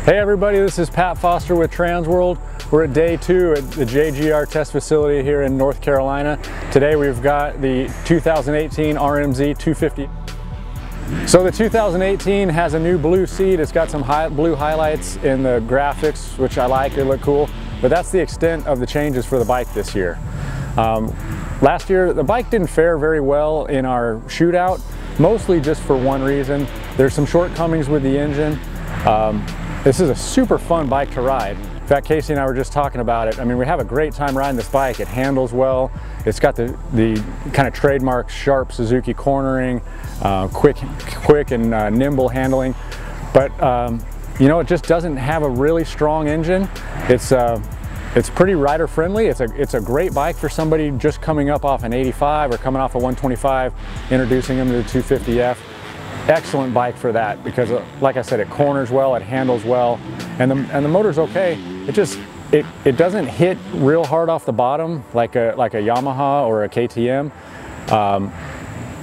Hey everybody, this is Pat Foster with TransWorld. We're at day 2 at the JGR Test facility here in North Carolina. Today we've got the 2018 RM-Z250. So the 2018 has a new blue seat. It's got some blue highlights in the graphics, which I like, they look cool. But that's the extent of the changes for the bike this year. Last year, the bike didn't fare very well in our shootout, mostly just for one reason. There's some shortcomings with the engine. This is a super fun bike to ride. In fact, Casey and I were just talking about it. I mean, we have a great time riding this bike. It handles well. It's got the kind of trademark sharp Suzuki cornering, quick and nimble handling. But you know, it just doesn't have a really strong engine. It's pretty rider friendly. It's a great bike for somebody just coming up off an 85 or coming off a 125, introducing them to the 250F. Excellent bike for that because, like I said, it corners well, it handles well, and the motor's okay. It doesn't hit real hard off the bottom like a Yamaha or a KTM.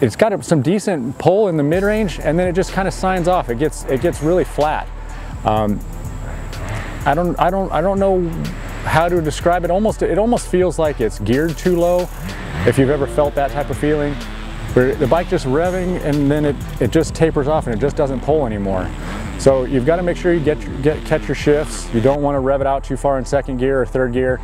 It's got some decent pull in the mid-range, and then it just kind of signs off. It gets really flat. I don't know how to describe it. It almost feels like it's geared too low. If you've ever felt that type of feeling. Where the bike just revving and then it just tapers off and it just doesn't pull anymore. So you've got to make sure you catch your shifts. You don't want to rev it out too far in second gear or third gear.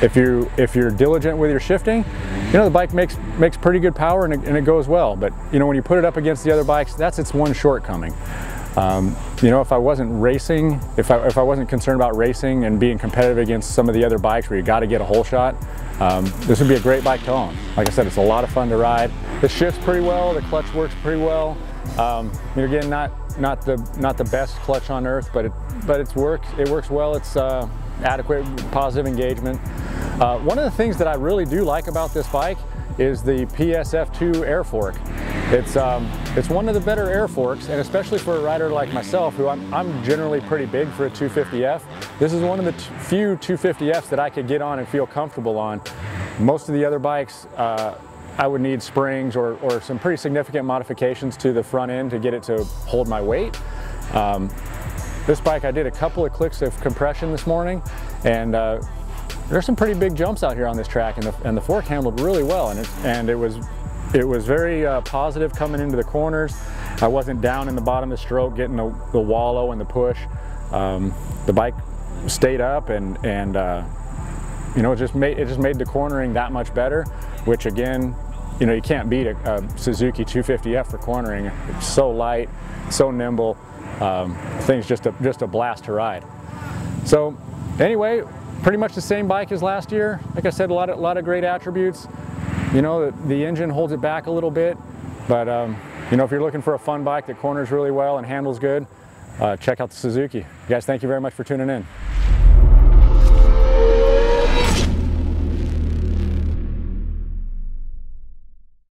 If you're diligent with your shifting, you know, the bike makes pretty good power and it goes well. But you know, when you put it up against the other bikes, that's its one shortcoming. You know, if I wasn't racing, if I wasn't concerned about racing and being competitive against some of the other bikes where you got to get a hole shot, this would be a great bike to own. Like I said, it's a lot of fun to ride. It shifts pretty well. The clutch works pretty well. Again, not the best clutch on earth, but it works well. It's adequate, positive engagement. One of the things that I really do like about this bike is the PSF2 air fork. It's one of the better air forks, and especially for a rider like myself, who I'm generally pretty big for a 250F. This is one of the few 250Fs that I could get on and feel comfortable on. Most of the other bikes, I would need springs or some pretty significant modifications to the front end to get it to hold my weight. This bike, I did a couple of clicks of compression this morning, and there's some pretty big jumps out here on this track, and the fork handled really well, and it was very positive coming into the corners. I wasn't down in the bottom of the stroke getting the wallow and the push. The bike stayed up, and you know, it just made the cornering that much better, which again, you know, you can't beat a Suzuki 250F for cornering. It's so light, so nimble. Thing's just a blast to ride. So anyway, pretty much the same bike as last year. Like I said, a lot of great attributes. You know, the engine holds it back a little bit, but you know, if you're looking for a fun bike that corners really well and handles good, check out the Suzuki. You guys, thank you very much for tuning in.